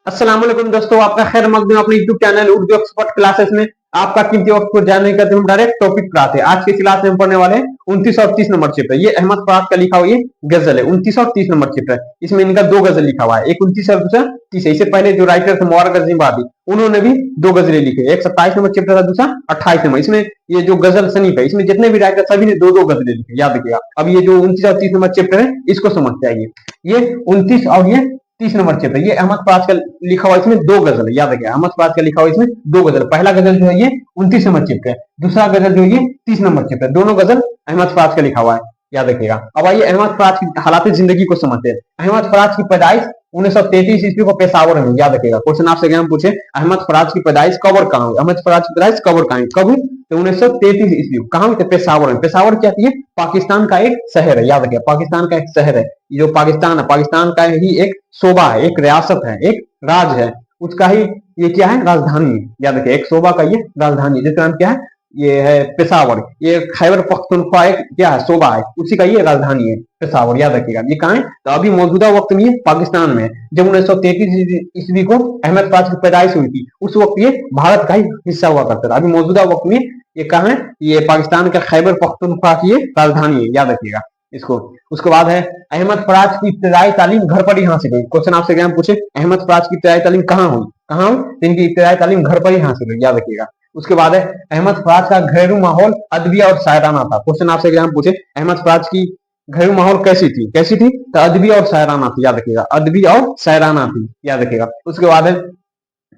अस्सलाम वालेकुम दोस्तों, आपका खैर मकदम अपने YouTube channel Urdu expert classes में आपका कीमती वक्त को जाने करते हम डायरेक्ट टॉपिक पर आते हैं। आज की क्लास में हम पढ़ने वाले हैं 29 और 30 नंबर चैप्टर। ये अहमद फराज का लिखा हुआ ये गजल है 29 और 30 नंबर चैप्टर। इसमें इनका दो गजल लिखा हुआ है, एक 29 और दूसरा 30 है। इससे पहले जो राइटर थे मुबारक अजीम वादी, उन्होंने भी दो गजलें लिखे, एक 27 नंबर चैप्टर था, दूसरा 28 नंबर। इसमें ये जो गजल सनीफ है, इसमें जितने भी राइटर सभी ने दो दो गजलें लिखे, याद रखिएगा। अब ये जो 29 और 30 नंबर चैप्टर है इसको समझते आइए। ये 29 और ये 30 नंबर चैप्टर, ये अहमद फराज का लिखा हुआ, इसमें दो गजल है, याद रखिएगा। अहमद फराज का लिखा हुआ इसमें दो गजल, पहला गजल जो है ये 29 नंबर चैप्टर है, दूसरा गजल जो है ये 30 नंबर चैप्टर, दोनों गजल अहमद फराज का लिखा हुआ है, याद रखिएगा। अब आइए अहमद फराज की हालात जिंदगी को समझते हैं। अहमद फराज की पैदाइश 1933 ईस्वी को पेशावर में, याद रखिएगा। क्वेश्चन आपसे एग्जाम पूछे अहमद फराज की पैदाइश कब और कहाँ हुई, अहमद फराज की पैदाइश कब और कहाँ हुई, कब हुई तो 1933 ईस्वी। कहाँ हुई, पेशावर में। पेशावर क्या थी, पाकिस्तान का एक शहर है, याद रखिएगा, पाकिस्तान का एक शहर है। जो पाकिस्तान है, पाकिस्तान का ही एक सूबा है, एक रियासत है, एक राज है, उसका ही ये क्या है, राजधानी है, याद रखिए। एक सूबा का ये राजधानी है, जिसका नाम क्या है, ये है पेशावर। ये खैबर पख्तूनख्वा एक क्या है, सूबा है, उसी का ये राजधानी है पेशावर, याद रखिएगा। ये कहाँ है, तो अभी मौजूदा वक्त में ये पाकिस्तान में है। जब 1933 ईस्वी को अहमद फराज की पैदाइश हुई थी, उस वक्त ये भारत का ही हिस्सा हुआ करता था। अभी मौजूदा वक्त में ये कहाँ है, ये पाकिस्तान का खैबर पख्तूनख्वा की ये राजधानी है, याद रखिएगा इसको। उसके बाद है अहमद फराज की इब्तदाई तालीम घर पर ही हासिल हुई। क्वेश्चन आपसे एग्जाम पूछे अहमद फराज की इब्तदाई तालीम कहाँ हुई, कहाँ हुई, तो इनकी इब्तदाई तालीम घर पर ही हासिल हुई, याद रखिएगा। उसके बाद है अहमद फराज का घरेलू माहौल अदबिया और शायराना था। क्वेश्चन आपसे एग्जाम पूछे अहमद फराज की घरेलू माहौल कैसी थी, कैसी थी, तो अदबी और शायराना थी, याद रखिएगा, अदबी और शायराना थी, याद रखिएगा। उसके बाद है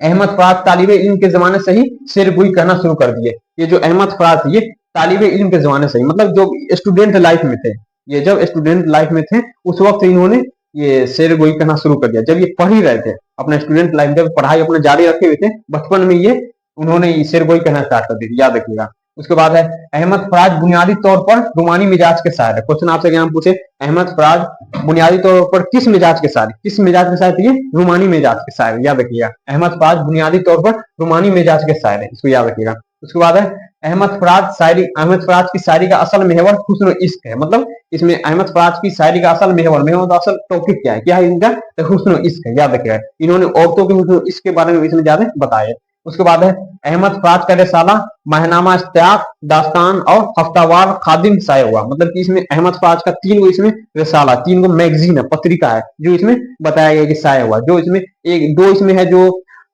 अहमद फराज तालिबे इल्म के जमाने से ही शेर गोई कहना शुरू कर दिए। ये जो अहमद फराज थे, ये तालिबे इल्म के जमाने से ही, मतलब जो स्टूडेंट लाइफ में थे, ये जब स्टूडेंट लाइफ में थे उस वक्त इन्होंने ये शेर गोई कहना शुरू कर दिया। जब ये पढ़ ही रहे थे अपने स्टूडेंट लाइफ, जब पढ़ाई अपने जारी रखे हुए थे, बचपन में ये उन्होंने शेर गोई कहना स्टार्ट कर दी, याद रखिएगा। उसके बाद है अहमद फराज बुनियादी तौर पर रुमानी मिजाज के शायर है। क्वेश्चन आपसे यहाँ पूछे अहमद फराज बुनियादी तौर पर किस मिजाज के शायर, किस मिजाज के शायर थे, ये रुमानी मिजाज के शायर, याद रखिएगा। अहमद फराज बुनियादी तौर पर रुमानी मिजाज के शायर है, इसको याद रखिएगा। उसके बाद है अहमद फराज की शायरी का असल मेहवर हुस्न इश्क है। मतलब इसमें अहमद फराज की शायरी का असल मेहवर तो असल टॉपिक क्या है, क्या है इनका, तो हुस्न इश्क है, याद रखिएगा। इन्होंने औरतों के हुस्न इश्क के बारे में इसमें ज्यादा बताया। उसके बाद है अहमद फराज का रिसाला महनामा इश्तियाक दास्तान और हफ्तावार खादिम शाये हुआ। मतलब कि इसमें अहमद फराज का तीन गो इसमें रिसाला, तीन गो मैगजीन है, पत्रिका है, जो इसमें बताया गया कि शाये हुआ। जो इसमें एक दो इसमें है जो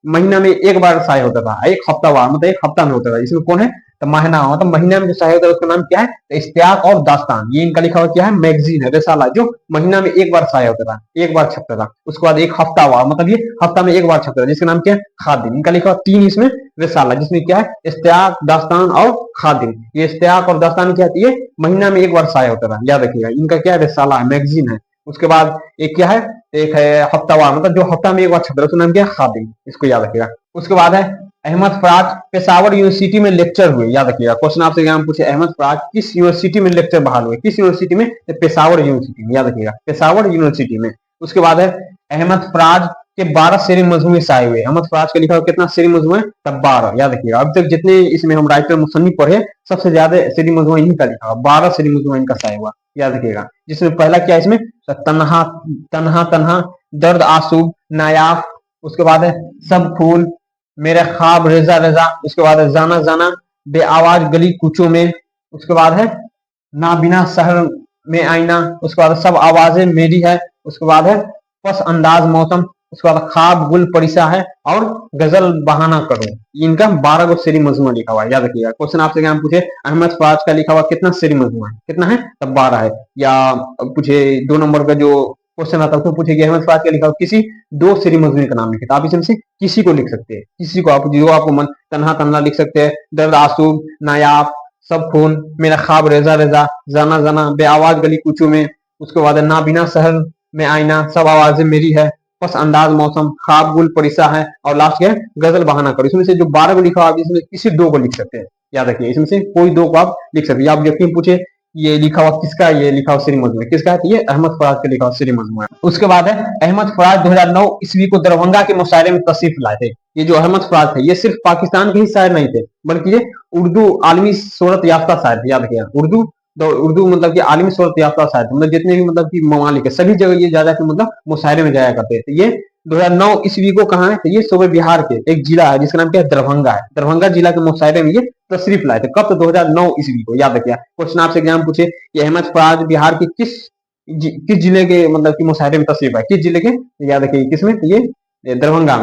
महीना में एक बार शाये होता था, एक हफ्तावार मतलब एक हफ्ता में होता था। इसमें कौन है, तो महीना मतलब महीना में जो शाये होता है उसका नाम क्या है, तो इश्तियाक और दास्तान। ये इनका लिखा हुआ क्या है, मैगजीन है, रिसाला, जो महीना में एक बार शाये होता था, एक बार छपता था। उसके बाद एक हफ्तावार मतलब ये हफ्ता में एक बार छपता था, जिसका नाम क्या है, खादिम। इनका लिखा हुआ तीन इसमें रिसाला, जिसमें क्या है, इश्तियाक, दास्तान और खादिम। ये इश्तियाक और दास्तान क्या है, ये महीना में एक बार शाये होता था, याद रखिएगा। इनका क्या है, रिसाला है, मैगजीन है। उसके बाद एक क्या है, एक है हफ्तावार, मतलब जो हफ्ता में एक बार छपता है, उसका नाम क्या है, खादिम, इसको याद रखिएगा। उसके बाद है अहमद फराज पेशावर यूनिवर्सिटी में लेक्चर हुए, याद रखिएगा। क्वेश्चन आपसे एग्जाम पूछे अहमद फराज किस यूनिवर्सिटी में लेक्चर बहाल हुए, किस यूनिवर्सिटी में, पेशावर यूनिवर्सिटी में, याद रखिएगा, पेशावर यूनिवर्सिटी में। उसके बाद है अहमद फराज के 12 शेरी मजमूए शाये हुए। अहमद फराज का लिखा हुआ कितना शेरी मजमू है, तब 12, याद रखिएगा। अब तक जितने इसमें हम राइटर मुसन्निफ पढ़े, सबसे ज्यादा शेरी मजमू इन्हीं का लिखा हुआ, 12 शेरी मजमू इनका शाये हुआ, याद रखिएगा। जिसमें पहला क्या है, इसमें तन्हा तन्हा तन्हा, दर्द आसूब, नायाफ। उसके बाद है सब फूल, मेरे ख्वाब रेजा रेजा। उसके बाद है जाना जाना, बे आवाज गली कूचों में। उसके बाद है ना बिना शहर में आईना। उसके बाद सब आवाजें मेरी है। उसके बाद है पस अंदाज मौसम। उसके बाद ख्वाब गुल परिसा है और गजल बहाना करूं। इनका 12 गो शेरी मजमू लिखा हुआ है, याद रखिएगा। क्वेश्चन आपसे क्या पूछे अहमद फराज का लिखा हुआ कितना शेरी मजमू है, कितना है, तब 12 है। या पूछे 2 नंबर का जो क्वेश्चन आता है उसमें पूछे अहमद फराज का लिखा हुआ किसी दो शेरी मजमू का नाम लिखे, तो आप इसमें से किसी को लिख सकते हैं, किसी को, आप जो आपको मन, तन्हा तन्हा लिख सकते हैं, दर्द आसूब, नायाब, सब खून, मेरा ख्वाब रेजा रेजा, जाना जाना, बे आवाज गली कूचों में। उसके बाद ना बिना शहर में आईना, सब आवाजें मेरी है, पस अंदाज मौसम, ख्वाब गुल परिसा है और लास्ट क्या है, गजल बहाना करो। इसमें से जो 12 को लिखा हुआ इसमें किसी दो को लिख सकते हैं, याद रखिए। इसमें से कोई दो को आप लिख सकते हैं। आप यकीन पूछे ये लिखा हुआ किसका, ये लिखा हुआ शेरी मजमू है, किसका है, ये अहमद फराज का लिखा हुआ शेरी मजमू है। उसके बाद है अहमद फराज 2009 ईस्वी को दरभंगा के मुशायरे में तशरीफ लाए थे। ये जो अहमद फराज थे, ये सिर्फ पाकिस्तान के ही शायर नहीं थे, बल्कि ये उर्दू आलमी शोहरत याफ्ता शायर थे, याद रखिएगा। उर्दू मतलब कि आलमी शोहरत याफ्ता शायर थे, मतलब जितने भी मतलब कि ममालिक है, सभी जगह ये ज्यादा मतलब मुशायरे में जाया करते थे। ये 2009 ईस्वी को कहा है, तो ये सूबे बिहार के एक जिला है जिसका नाम क्या है, दरभंगा है। दरभंगा जिला के मुशायरे में ये तशरीफ लाए थे। कब? तो 2009 ईस्वी को, याद रखिए। क्वेश्चन आपसे एग्जाम पूछे कि अहमद फराज बिहार के किस जिले के मतलब कि मुशायरे में तशरीफ आए, किस जिले के? याद रखिए किसमें, तो ये दरभंगा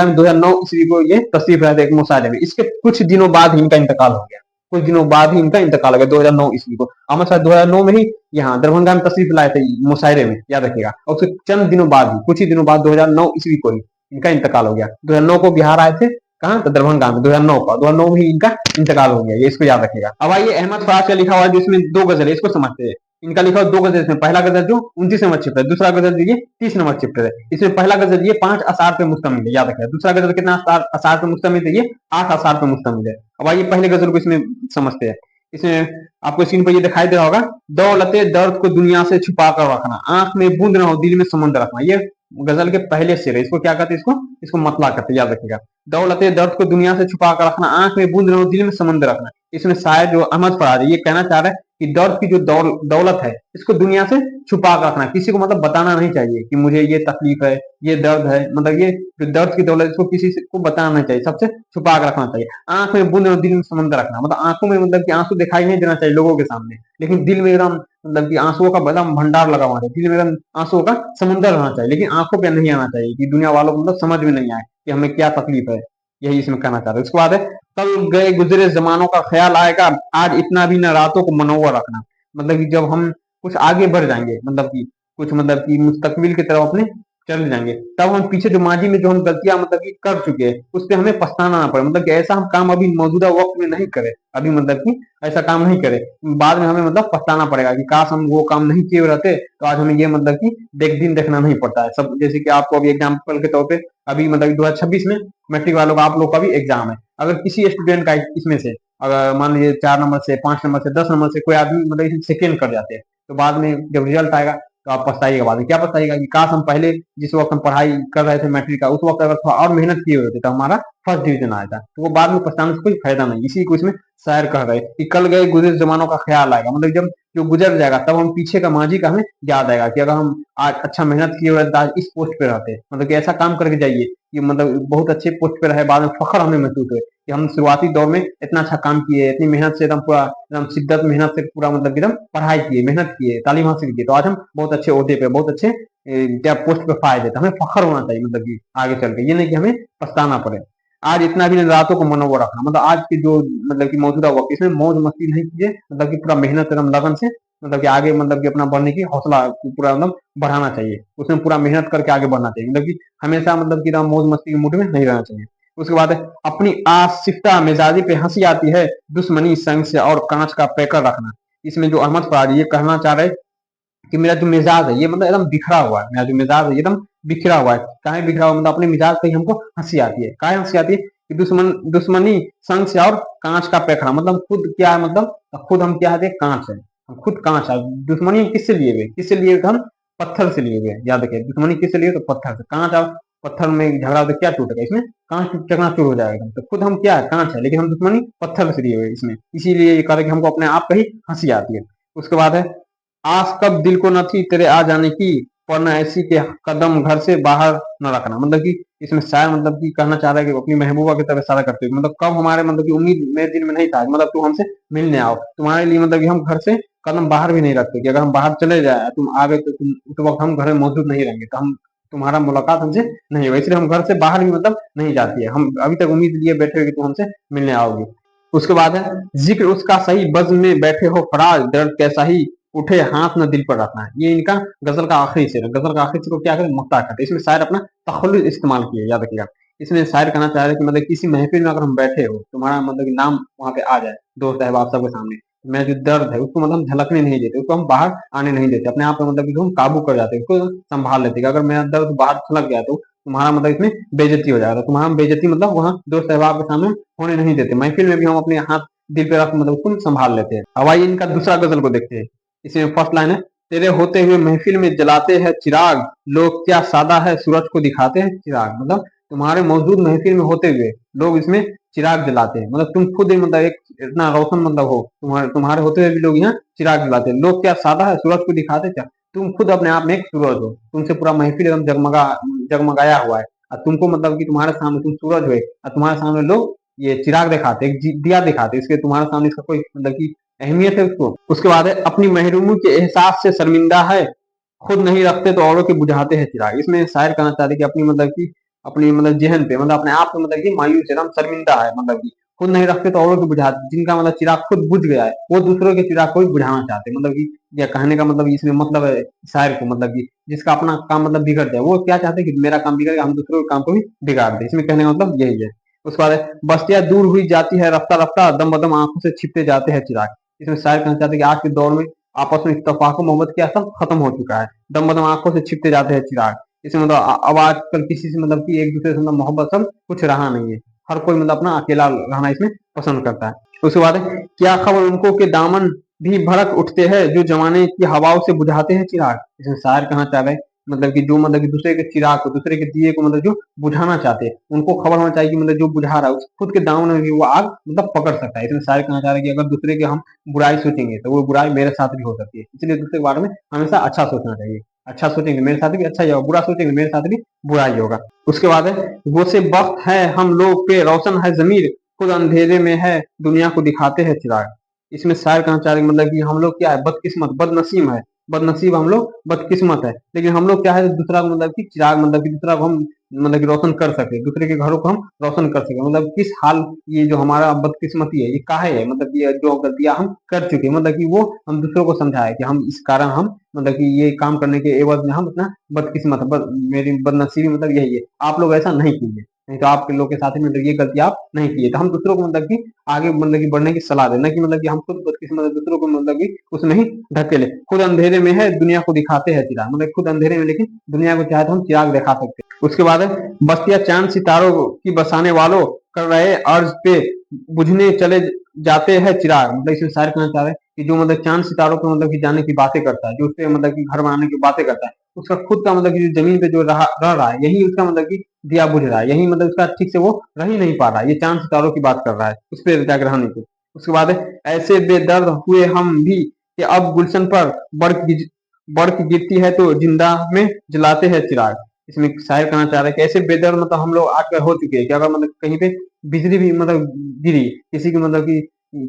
में 2009 ईस्वी को ये तशरीफ लाए थे एक मुशायरे में। इसके कुछ दिनों बाद ही इनका इंतकाल हो गया, कुछ दिनों बाद ही इनका इंतकाल हो गया 2009 ईस्वी को। अहमद फराज 2009 में ही यहाँ दरभंगा में तशरीफ लाए थे मुशायरे में, याद रखिएगा। और उसके चंद दिनों बाद ही, कुछ ही दिनों बाद 2009 ईस्वी को ही इनका इंतकाल हो गया। 2009 को बिहार आए थे, कहाँ? तो दरभंगा में। 2009 में ही इनका इंतकाल हो गया, ये इसको याद रखिएगा। अब आइए अहमद फराज का लिखा हुआ है जिसमें 2 गजल है, इसको समझते हैं। इनका लिखा हुआ 2 गजल, इसमें पहला गजल जो 29 नंबर चैप्टर है, दूसरा गजल जो ये 30 नंबर चैप्टर है। इसमें पहला गजल ये 5 अशार पे मुश्तमिल है, याद रखिएगा। दूसरा गजल कितना अशार पे मुश्तमिल है? ये 8 अशार पे मुश्तमिल है। अब आइए पहले गजल को इसमें समझते हैं। इसमें आपको स्क्रीन पर ये दिखाई दे रहा होगा, दौलते दर्द को दुनिया से छुपा कर रखना, आंख में बूंद न हो दिल में समंदर रखना। ये गजल के पहले शेर है। इसको क्या कहते हैं? इसको मतला कहते हैं, याद रखिएगा। दौलते दर्द को दुनिया से छुपा कर रखना, आंख में बूंद न हो दिल में समंदर रखना। इसमें शायद जो अहमद फराज है ये कहना चाह रहा है कि दर्द की जो दौलत है इसको दुनिया से छुपा कर रखना, किसी को मतलब बताना नहीं चाहिए कि मुझे ये तकलीफ है, ये दर्द है, मतलब ये जो दर्द की दौलत इसको किसी को बताना नहीं चाहिए, सबसे छुपा कर रखना चाहिए। आंख में बूंद और दिल में समंदर रखना, मतलब आंखों में मतलब कि आंसू दिखाई नहीं देना चाहिए लोगों के सामने, लेकिन दिल में एकदम मतलब कि आंसुओं का एकदम भंडार लगा हुआ है, दिल में एकदम आंसुओं का समुंदर रहना चाहिए, लेकिन आंखों पे नहीं आना चाहिए कि दुनिया वालों को मतलब समझ में नहीं आए कि हमें क्या तकलीफ है। यही इसमें कहना चाह रहे हैं। उसके बाद है, कल गए गुजरे जमानों का ख्याल आएगा, आज इतना भी न रातों को मनोवर रखना। मतलब कि जब हम कुछ आगे बढ़ जाएंगे, मतलब कि कुछ मतलब कि मुस्तकबिल की तरफ अपने चल जाएंगे, तब हम पीछे जो माजी में जो हम गलतियां मतलब कि कर चुके हैं उस पर हमें पछताना ना पड़े। मतलब कि ऐसा हम काम अभी मौजूदा वक्त में नहीं करें, अभी मतलब कि ऐसा काम नहीं करें, बाद में हमें मतलब पछताना पड़ेगा कि काश हम वो काम नहीं किए रहते तो आज हमें ये मतलब कि दिन देखना नहीं पड़ता है सब। जैसे कि आपको अभी एग्जाम्पल के तौर पे अभी मतलब 2026 में मैट्रिक वालों का आप लोग का भी एग्जाम है। अगर किसी स्टूडेंट का इसमें से अगर मान लीजिए 4 नंबर से, 5 नंबर से, 10 नंबर से कोई आदमी मतलब सेकेंड कर जाते हैं, तो बाद में जब रिजल्ट आएगा तो आप पछताइएगा। बाद में क्या पछताइएगा कि काश हम पहले जिस वक्त हम पढ़ाई कर रहे थे मैट्रिक का, उस वक्त अगर थोड़ा और मेहनत किए होते तो हमारा फर्स्ट डिवीजन आया था। तो वो बाद में पछताने से कोई फायदा नहीं। इसी को इसमें शायर कह रहे कि कल गए गुजरे जमानों का ख्याल आएगा, मतलब जब जो गुजर जाएगा तब हम पीछे का माजी का हमें याद आएगा कि अगर हम आज अच्छा मेहनत किए हुए तो आज इस पोस्ट पे रहते, मतलब कि ऐसा काम करके जाइए कि मतलब बहुत अच्छे पोस्ट पे रहे, बाद में फख्र हमें महसूस हुए कि हम शुरुआती दौर में इतना अच्छा काम किए, इतनी मेहनत से एकदम पूरा एकदम शिद्दत मेहनत से पूरा मतलब एकदम पढ़ाई किए, मेहनत किए, तालीम हासिल की, तो आज हम बहुत अच्छे ओहदे पे, बहुत अच्छे क्या पोस्ट पे फायदे देते। हमें फख्र होना चाहिए मतलब कि आगे चल के, ये नहीं कि हमें पछताना पड़े। आज इतना भी नहीं रातों को मनोवर रखना, मतलब आज की जो मतलब कि मौजूदा वक्त इसमें मौज मस्ती नहीं कीजिए, मतलब कि पूरा मेहनत एकदम लगन से मतलब कि आगे मतलब कि अपना बढ़ने की हौसला पूरा मतलब बढ़ाना चाहिए, उसमें पूरा मेहनत करके आगे बढ़ना चाहिए, मतलब कि हमेशा मतलब कि मौज मस्ती के मूड में नहीं रहना चाहिए। उसके बाद है, अपनी आसिफ्ता मिजाजी पे हंसी आती है, दुश्मनी संग से और कांच का पैकर रखना। इसमें जो अहमद फराज ये कहना चाह रहे कि मेरा जो मिजाज है ये मतलब एकदम बिखरा हुआ है, मेरा जो मिजाज है एकदम बिखरा हुआ है। काहे बिखरा हुआ? मतलब अपने मिजाज पे ही हमको हंसी आती है। काहे हंसी आती है? कि दुश्मनी संग से और कांच का पैखरा, मतलब खुद क्या है, मतलब खुद हम क्या है, कांच है, हम खुद कांच है। दुश्मनी किससे लिए हुए? किससे लिए हुए? हम पत्थर से लिए हुए। याद रखिए, दुश्मनी किससे लिए? तो पत्थर से। कांच और पत्थर में झगड़ा हो तो क्या टूटेगा? इसमें कांच चकनाचूर हो जाएगा। तो खुद हम क्या है, कांच है, लेकिन हम दुश्मनी पत्थर से लिए हुए इसमें, इसीलिए ये कह रहे कि हमको अपने आप पे ही हंसी आती है। उसके बाद है, आस कब दिल को न थी तेरे आ जाने की, पर न ऐसी के कदम घर से बाहर न रखना। मतलब कि इसमें शायर मतलब कि कहना चाह रहा है कि अपनी महबूबा की तरफ इशारा करते हुए, मतलब कब हमारे मतलब कि उम्मीद मेरे दिल में नहीं था, मतलब तुम हमसे मिलने आओ, तुम्हारे लिए मतलब कि हम घर से कदम बाहर भी नहीं रखते कि अगर हम बाहर चले जाए तुम आगे तो तुम उस वक्त हम घर में मौजूद नहीं रहेंगे, तो हम तुम्हारा मुलाकात हमसे नहीं होगा, इसलिए हम घर से बाहर भी मतलब नहीं जाती है, हम अभी तक उम्मीद लिए बैठे कि तुम हमसे मिलने आओगी। उसके बाद है, जिक्र उसका सही बज़्म में बैठे हो फराज, दर्द कैसा ही उठे हाथ न दिल पर रखना है। ये इनका गजल का आखिरी शेर है। गजल का आखिरी शेर को क्या करें, मुक्ता करते, इसमें शायर अपना तखल्लुस इस्तेमाल किया, याद रखिएगा। इसमें शायर कहना चाह रहे हैं कि मतलब किसी महफिल में अगर हम बैठे हो, तुम्हारा मतलब कि नाम वहां पे आ जाए दोस्त अहबाब सबके सामने, मेरा जो दर्द है उसको मतलब हम झलकने नहीं देते, उसको हम बाहर आने नहीं देते, अपने आप पे मतलब कि हम काबू कर जाते हैं, उसको संभाल लेते हैं। अगर मेरा दर्द बाहर छलक गया तो तुम्हारा मतलब इसमें बेइज्जती हो जाएगा, तुम्हारा बेइज्जती मतलब वहाँ दोस्त अहबाब के सामने होने नहीं देते। महफिल में भी हम अपने हाथ दिल पे रख मतलब उसको संभाल लेते हैं। अब आइए इनका दूसरा गजल को देखते हैं। इसमें फर्स्ट लाइन है, तेरे होते हुए महफिल में जलाते हैं चिराग, लोग क्या सादा है सूरज को दिखाते हैं चिराग। मतलब तुम्हारे मौजूद महफिल में होते हुए लोग इसमें चिराग जलाते हैं, मतलब तुम खुद ही मतलब एक इतना रोशन मतलब हो, तुम्हारे तुम्हारे होते हुए भी लोग यहाँ चिराग जलाते हैं। लोग क्या सादा है सूरज को दिखाते क्या, तुम खुद अपने आप में एक सूरज हो, तुमसे पूरा महफिल एकदम जगमगाया हुआ है, और तुमको मतलब कि तुम्हारे सामने तुम सूरज हुए, और तुम्हारे सामने लोग ये चिराग दिखाते, एक दिया दिखाते, इसके तुम्हारे सामने इसका कोई मतलब की अहमियत है उसको। उसके बाद है अपनी महरूमी के एहसास से शर्मिंदा है, खुद नहीं रखते तो औरों के बुझाते हैं चिराग। इसमें शायर कहना चाहते कि अपनी मतलब की अपनी मतलब जहन पे मतलब अपने आप पे मतलब की मायूस है, एकदम शर्मिंदा है, मतलब की खुद नहीं रखते तो औरों के बुझाते, जिनका मतलब चिराग खुद बुझ गया है वो दूसरों के चिराग को भी बुझाना चाहते हैं, मतलब कि या कहने का मतलब इसमें मतलब है शायर को, मतलब कि जिसका अपना काम मतलब बिगड़ जाए वो क्या चाहते हैं कि मेरा काम बिगड़ गया, हम दूसरों के काम को भी बिगाड़ दे, इसमें कहने का मतलब यही है। उसके बाद बस्तियां दूर हुई जाती है रफ्ता रफ्ता, दम बदम आंखों से छिपते जाते हैं चिराग। इसमें शायर कहना चाहते हैं कि आज के दौर में आपस में इत्तेफाक मोहब्बत क्या सब खत्म हो चुका है, दम बदम आंखों से छिपते जाते हैं चिराग। इसमें मतलब अब आजकल किसी से मतलब कि एक दूसरे से मतलब मोहब्बत सब कुछ रहा नहीं है, हर कोई मतलब अपना अकेला रहना इसमें पसंद करता है। उसके बाद क्या खबर उनको के दामन भी भड़क उठते हैं, जो जमाने की हवाओं से बुझाते हैं चिराग। इसमें शायर कहना चाह रहे हैं मतलब कि जो मतलब कि दूसरे के चिराग को, दूसरे के दिए को मतलब जो बुझाना चाहते हैं, उनको खबर होना चाहिए कि मतलब जो बुझा रहा है खुद के दामन में भी वो आग मतलब पकड़ सकता है। इसमें शायर कहना चाह रहे हैं कि अगर दूसरे के हम बुराई सोचेंगे तो वो बुराई मेरे साथ भी हो सकती है, इसलिए दूसरे के बारे में हमेशा अच्छा सोचना चाहिए। अच्छा सोचेंगे मेरे साथ भी अच्छा ही होगा, बुरा सोचेंगे मेरे साथ भी बुरा ही होगा। उसके बाद है वो से वक्त है हम लोग पे रोशन है जमीर, खुद अंधेरे में है दुनिया को दिखाते हैं चिराग। इसमें शायर कहना चाह रहे हैं मतलब कि हम लोग क्या है बदकिस्मत बदनसीब है, बदनसीब हम लोग बदकिस्मत है, लेकिन हम लोग क्या है दूसरा को मतलब कि चिराग मतलब कि दूसरा को हम मतलब कि रोशन कर सके, दूसरे के घरों को हम रोशन कर सके, मतलब किस हाल ये जो हमारा बदकिस्मती है ये काहे है, मतलब ये जो गलतियां हम कर चुके मतलब कि वो हम दूसरों को समझाए कि हम इस कारण हम मतलब कि ये काम करने के एवज में हम इतना बदकिस्मत है, मेरी बदनसीबी मतलब यही है, आप लोग ऐसा नहीं कीजिए, नहीं तो आपके लोग के साथ में मतलब ये गलती आप नहीं किए, तो हम दूसरों को मतलब कि आगे मतलब कि बढ़ने की सलाह देना कि मतलब कि हम खुद बदकिस्मत दूसरों को मतलब कि उसमें ही ढकेले। खुद अंधेरे में है दुनिया को दिखाते हैं चिराग, मतलब खुद अंधेरे में लेकिन दुनिया को चाहे तो हम चिराग दिखा सकते हैं। उसके बाद है बस्तियां चांद सितारों की बसाने वालों कर रहे अर्ज पे बुझने चले जाते हैं चिराग। मतलब इसमें शायर कहना चाह रहे हैं कि जो मतलब चांद सितारों पे मतलब कि जाने की बातें करता है, जो उसपे मतलब कि घर बनाने की बातें करता है, उसका खुद का मतलब कि जमीन पे जो रह रहा है यही उसका मतलब कि दिया बुझ रहा है, यही मतलब उसका ठीक से वो रह ही नहीं पा रहा है, ये चांद सितारों की बात कर रहा है उस पर जागरण की। उसके बाद ऐसे बेदर्द हुए हम भी कि अब गुलशन पर बर्फ गिरती है तो जिंदा में जलाते हैं चिराग। इसमें शायर कहना चाह रहे हैं कि ऐसे बेदर्द मतलब हम लोग आजकल हो चुके हैं कि अगर मतलब कहीं पे बिजली भी मतलब गिरी, किसी की मतलब कि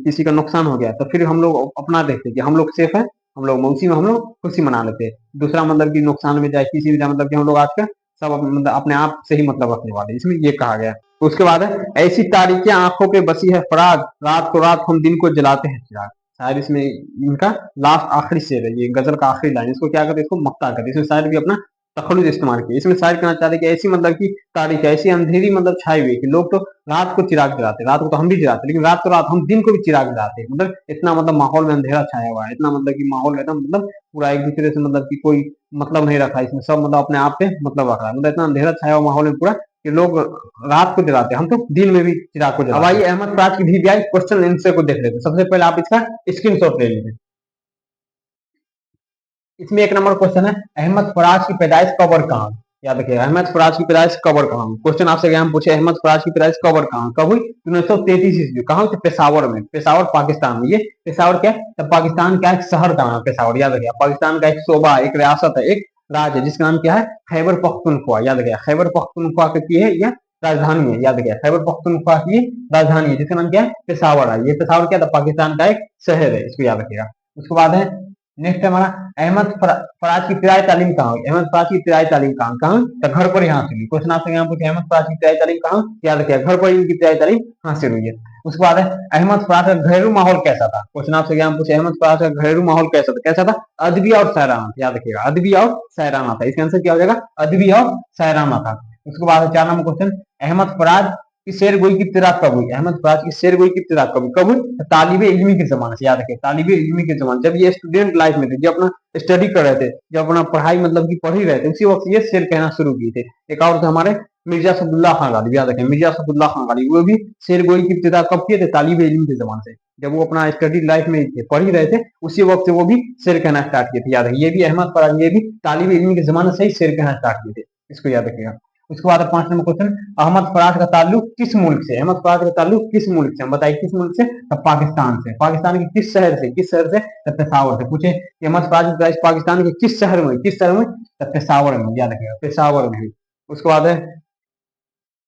किसी का नुकसान हो गया, तो फिर हम लोग अपना देखते हैं कि हम लोग सेफ है, हम लोग मौसी में हम लोग खुशी मना लेते हैं, दूसरा मतलब कि नुकसान में जाए किसी भी जाए मतलब कि हम लोग आजकल सब मतलब अपने आप से ही मतलब रखने वाले, इसमें ये कहा गया है। उसके बाद है ऐसी तारीखें आंखों पे बसी है फराग, रात को रात हम दिन को जलाते हैं चिराग। शायर इसमें इनका लास्ट आखिरी शेर है, ये गजल का आखिरी लाइन, इसको क्या करते हैं इसको मक्ता करते, इसमें शायर भी अपना तखलुस इस्तेमाल किया। इसमें शायर कहना चाहते हैं कि ऐसी मतलब की तारीख है, ऐसी अंधेरी मतलब छाई हुई कि लोग तो रात को चिराग जलाते, रात को तो हम भी जलाते, लेकिन रात तो रात हम दिन को भी चिराग जलाते, मतलब इतना मतलब माहौल में अंधेरा छाया हुआ है, इतना मतलब कि माहौल एकदम मतलब पूरा एक दूसरे से मतलब कि कोई मतलब नहीं रखा इसमें, सब मतलब अपने आप पे मतलब रख रहा है, मतलब इतना अंधेरा छाया हुआ माहौल में पूरा कि लोग रात को जलाते हैं, हम तो दिन में भी चिराग को जलाते। अब आइए अहमद फराज की दी गई क्वेश्चन आंसर को देख लेते हैं। सबसे पहले आप इसका स्क्रीनशॉट ले लीजिए। इसमें एक नंबर क्वेश्चन है अहमद फराज की पैदाइश कब और कहाँ। याद रखिए अहमद फराज की पैदाइश कब और कहाँ। क्वेश्चन आपसे हम पूछे अहमद फराज की पैदाइश कब और कहाँ कब हुई 1933 ईस्वी। कहाँ हुई? पेशावर में, पेशावर पाकिस्तान में। ये पेशावर क्या है? तो पाकिस्तान का एक शहर का नाम पेशावर। याद रखिए पाकिस्तान का एक सूबा, एक रियासत है, एक राज्य है जिसका नाम क्या है? खैबर पख्तूनख्वा। याद रखिए खैबर पख्तूनख्वा की है यह राजधानी है। याद रखिए खैबर पख्तूनख्वा की राजधानी है जिसका नाम क्या है? पेशावर है। ये पेशावर क्या था? पाकिस्तान का एक शहर है, इसको याद रखिएगा। उसके बाद है नेक्स्ट हमारा अहमद फराज की इब्तदाई तालीम कहाँ हुई? अहमद फराज की इब्तदाई तालीम कहाँ कहाँ? तो घर पर ही हासिल हुई। क्वेश्चन आपसे यहाँ पूछे अहमद फराज की इब्तदाई तालीम कहाँ? याद रखिए घर पर ही उनकी इब्तदाई तालीम हासिल हुई है। उसके बाद है अहमद फराज का घरेलू माहौल कैसा था? क्वेश्चन आपसे यहाँ पूछे अहमद फराज का घरेलू माहौल कैसा था? कैसा था? अदबी और शायराना। याद रखिएगा अदबी और शायराना था। इसका आंसर क्या हो जाएगा? अदबी और शायराना था। उसके बाद 4 नंबर क्वेश्चन अहमद फराज की शेर गोई की इब्तिदा कब हुई? अहमद फराज की शेर गोई की इब्तिदा कब हुई? कब हुई? तालिबे इल्मी के जमाने से। याद रखिए तालिबे इल्मी के जमाने, जब ये स्टूडेंट लाइफ में थे, जब अपना स्टडी कर रहे थे, जब अपना पढ़ाई मतलब की पढ़ ही रहे थे, उसी वक्त ये शेर कहना शुरू किए थे। एक और थे हमारे मिर्जा सफदुल्ला खान गालिब। याद रखें मिर्जा सफदुल्ला खान गालिब, वो भी शेर गोई की इब्तिदा कब किए थे? तालिबे इल्म के जमाने से, जब वो अपना स्टडी लाइफ में थे, पढ़ ही रहे थे, उसी वक्त से वो भी शेर कहना स्टार्ट किए थे। याद रखिए ये भी अहमद फराज ये भी तालिबे इल्म के जमाने से ही शेर कहना स्टार्ट किए थे, इसको याद रखिएगा। उसके बाद 5 नंबर क्वेश्चन, अहमद फराज का ताल्लुक किस मुल्क से? अहमद फराज का ताल्लुक किस मुल्क से? हम बताइए किस मुल्क से? तो पाकिस्तान से। पाकिस्तान के किस शहर से? किस शहर से? तो पेशावर से। पूछे कि अहमद फराज का पाकिस्तान के किस शहर में? किस शहर में? तो पेशावर में, याद रखिएगा पेशावर में। उसके बाद है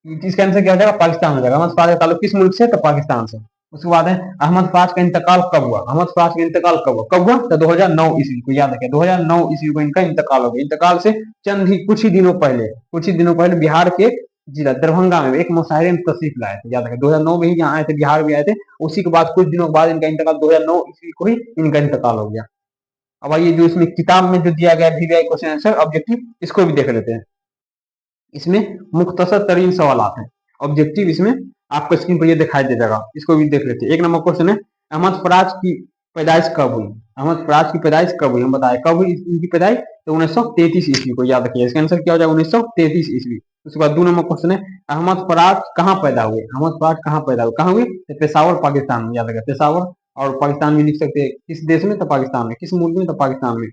इसका आंसर क्या हो जाएगा? पाकिस्तान हो जाएगा। अहमद फराज का ताल्लुक किस मुल्क से? तो पाकिस्तान से। उसके बाद है अहमद फराज का इंतकाल कब हुआ? अहमद फराज का इंतकाल कब हुआ? कब हुआ? तो 2009 ईस्वी को, याद रखें 2009 ईस्वी को इनका इंतकाल हो गया। इंतकाल से चंद ही कुछ ही दिनों पहले, बिहार के जिला दरभंगा में एक मुशायरे में तशरीफ लाए थे। याद रखें 2009 में ही यहाँ आए थे, बिहार भी आए थे। उसी के बाद कुछ दिनों के बाद इनका इंतकाल, 2009 ईस्वी को ही इनका इंतकाल हो गया। अब आइए जो इसमें किताब में जो दिया गया VVI क्वेश्चन आंसर ऑब्जेक्टिव, इसको भी देख लेते हैं। इसमें मुख्तसर तरीन सवाल हैं। ऑब्जेक्टिव इसमें आपको स्क्रीन पर ये दिखाई दे जाएगा, इसको भी देख लेते हैं। 1 नंबर क्वेश्चन है, अहमद फराज की पैदाइश कब हुई? अहमद फराज की पैदाइश कब हुई? हम बताए कब हुई इनकी पैदाइश? तो 1933 ईस्वी को, याद रखिए। इसका आंसर क्या हो जाएगा? 1933 ईस्वी। उसके बाद 2 नंबर क्वेश्चन है, अहमद फराज कहाँ पैदा हुए? अहमद फराज कहाँ पैदा हुए? कहाँ हुए? तो पेशावर पाकिस्तान में, याद रखिए पेशावर। और पाकिस्तान में लिख सकते हैं किस देश में? तो पाकिस्तान में। किस मुल्क में? तो पाकिस्तान में।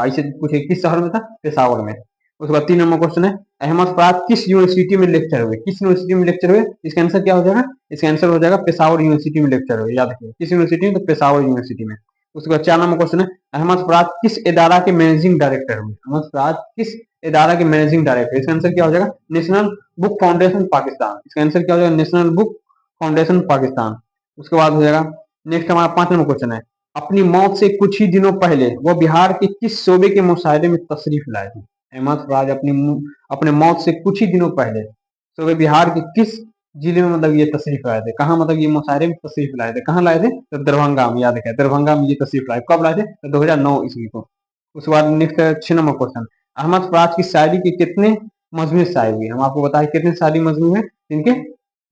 इसे पूछे किस शहर में था? पेशावर में। उसके बाद 3 नंबर क्वेश्चन है, अहमद फराज किस यूनिवर्सिटी में लेक्चर हुए? किस यूनिवर्सिटी में लेक्चर हुए? इसका आंसर क्या हो जाएगा? इसका आंसर हो जाएगा पेशावर यूनिवर्सिटी में लेक्चर हुए। याद रखिए किस यूनिवर्सिटी में? तो पेशावर यूनिवर्सिटी में। उसके बाद 4 नंबर क्वेश्चन है, अहमद फराज किस इदारा के मैनेजिंग डायरेक्टर हुए? अहमद फराज किस इदारा के मैनेजिंग डायरेक्टर? इसका आंसर क्या हो जाएगा? National book foundation Pakistan. इसका आंसर क्या हो जाएगा? National book foundation Pakistan. उसके बाद हो जाएगा नेक्स्ट हमारा 5 नंबर क्वेश्चन है, अपनी मौत से कुछ ही दिनों पहले वो बिहार के किस शोबे के मुशायरे में तशरीफ लाए थे? अहमद फराज अपने मौत से कुछ ही दिनों पहले सूबे बिहार के किस जिले में मतलब ये तशरीफ लाए थे? कहाँ मतलब ये मुशायरे में तशरीफ लाए थे? कहाँ लाए थे? तो दरभंगा में। याद रखें दरभंगा में ये तशरीफ लाए। कब लाए थे? तो 2009 ईस्वी को। उसके बाद next 6 number question, Ahmad Faraz की शायरी के कितने मजमूए शाये हुए? हम आपको बताएं कितने शायरी मजमूए हैं इनके?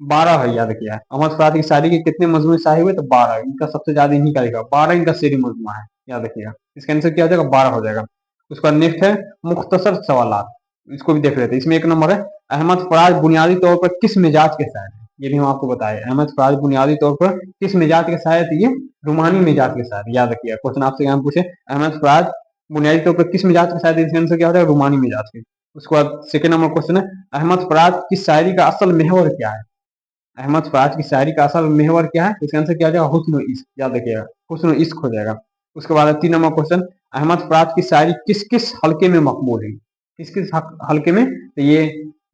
12 है। याद किया अहमद फराज की शायरी के कितने मजमूए शाये हुए? तो 12। इनका सबसे ज्यादा इन्हीं का लिखा 12 इनका शेरी मजमुआ है। याद रखिएगा इसका आंसर क्या हो जाएगा? 12 हो जाएगा। उसके बाद नेक्स्ट है मुख्तसर सवालात, इसको भी देख लेते हैं। इसमें 1 नंबर है, अहमद फराज बुनियादी तौर पर किस मिजाज के शायर हैं? ये भी हम आपको बताए अहमद फराज बुनियादी तौर पर किस मिजाज के शायर थे? ये रूमानी मिजाज के शायर। याद रखिएगा क्वेश्चन आपसे यहाँ पूछे अहमद फराज बुनियादी तौर पर किस मिजाज के शायर थे? इसका आंसर क्या हो जाएगा? रूमानी मिजाज के। उसके बाद 2 नंबर क्वेश्चन है, अहमद फराज की शायरी का असल महवर क्या है? अहमद फराज की शायरी का असल महवर क्या है? इसका आंसर क्या हो जाएगा? हुस्न इश्क। याद रखिएगा हुस्न इश्क हो जाएगा। उसके बाद 3 नंबर क्वेश्चन, अहमद फराज की शायरी किस किस हल्के में मकबूल है? किस किस हल्के में? तो ये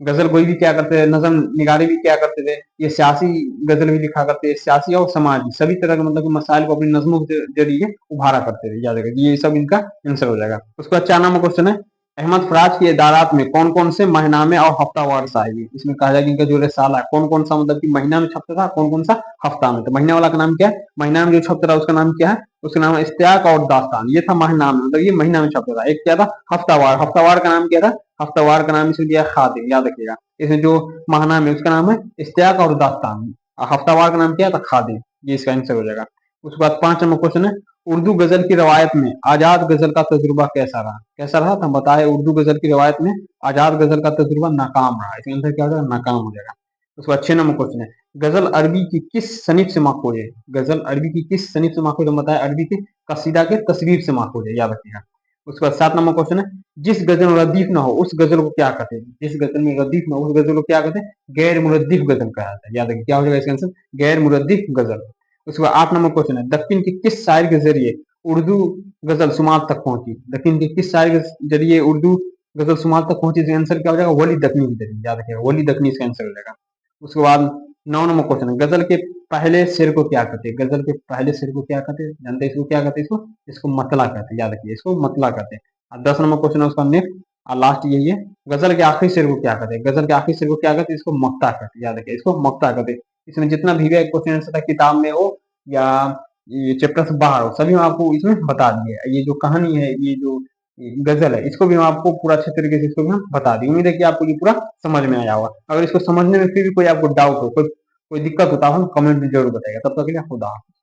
गजल गोई भी क्या करते थे, नजम निगारी भी क्या करते थे, ये सियासी गजल भी लिखा करते थे, सियासी और समाजी सभी तरह के मतलब मसाइल को अपनी नज्मों के जरिए उभारा करते थे। याद रखिए ये सब इनका आंसर हो जाएगा। उसके बाद 4 नंबर क्वेश्चन है, अहमद फराज के इदारात में कौन कौन से महीनामे और हफ्तावार शायरी? इसमें कहा जाएगा इनका जो रिसाला है कौन कौन सा मतलब कि महीना में छपता था, कौन कौन सा हफ्ता में। तो महीना वाला का नाम क्या है? महीना में जो छपता था उसका नाम क्या है? उसका नाम है इश्तियाक और दास्तान। ये था महीना में, मतलब ये महीना में छपता था। एक क्या था? हफ्तावार। हफ्तावार का नाम क्या था? हफ्तावार का नाम इसमें दिया खादिम। याद रखिएगा इसमें जो माहनाम है उसका नाम है इश्तियाक और दास्तान, हफ्तावार का नाम क्या था? खादिम। ये इसका आंसर हो जाएगा। उसके बाद 5 नंबर क्वेश्चन है, उर्दू गजल की रवायत में आजाद गजल का तजुर्बा कैसा रहा? कैसा रहा? तो हम बताए उर्दू गजल की रवायत में आजाद गजल का तजुर्बा नाकाम रहा। इसका आंसर क्या हो जाएगा? नाकाम हो जाएगा। उसके बाद 6 नंबर क्वेश्चन है, गजल अरबी की किस सनीफ से माखूज है? गजल अरबी की किस सनीफ से माखूज? हम बताए अरबी के कसीदा के तस्वीर से माखूज है। याद रखिएगा। उसके बाद 7 नंबर क्वेश्चन है, जिस गजल में रदीफ ना हो उस गजल को क्या कहते हैं? जिस गजल में रदीफ ना हो उस गजल को क्या कहते हैं? गैर मुरद्दीफ गजल कहा जाता है। याद रखिए क्या हो जाएगा इसका आंसर? गैर मुरद्दीफ गजल। उसके बाद 8 नंबर क्वेश्चन है, दक्षिण के किस शायर के जरिए उर्दू गजल शुमार तक पहुंची? दक्षिण के किस शायर के जरिए उर्दू गजल शुमार तक पहुंची? इसका आंसर क्या हो जाएगा? वली दखनी के जरिए। याद रखिएगा वली दखनी इसका आंसर हो जाएगा। उसके बाद 9 नंबर क्वेश्चन है, गजल के पहले शेर को क्या कहते हैं? गजल के पहले शेर को क्या कहते हैं? जानते हैं इसको क्या कहते हैं? इसको इसको मतला कहते हैं। याद रखिए इसको मतला कहते हैं। और 10 नंबर क्वेश्चन है उसका नेक्स्ट और लास्ट यही है, गजल के आखिरी शेर को क्या कहते हैं? गजल के आखिरी शेर को क्या कहते हैं? इसको मक्ता कहते हैं। याद रखिए इसको मक्ता कहते हैं। इसमें जितना भी क्वेश्चन आंसर था किताब में हो या ये चैप्टर से बाहर हो सभी हम आपको इसमें बता दिए। ये जो कहानी है, ये जो गजल है, इसको भी हम आपको पूरा अच्छे तरीके से इसको भी हम बता दिए। उम्मीद है कि आपको ये पूरा समझ में आया होगा। अगर इसको समझने में फिर भी कोई आपको डाउट हो, कोई दिक्कत होता हो कमेंट में जरूर बताएगा। तब तक के लिए खुदा हाफिज़।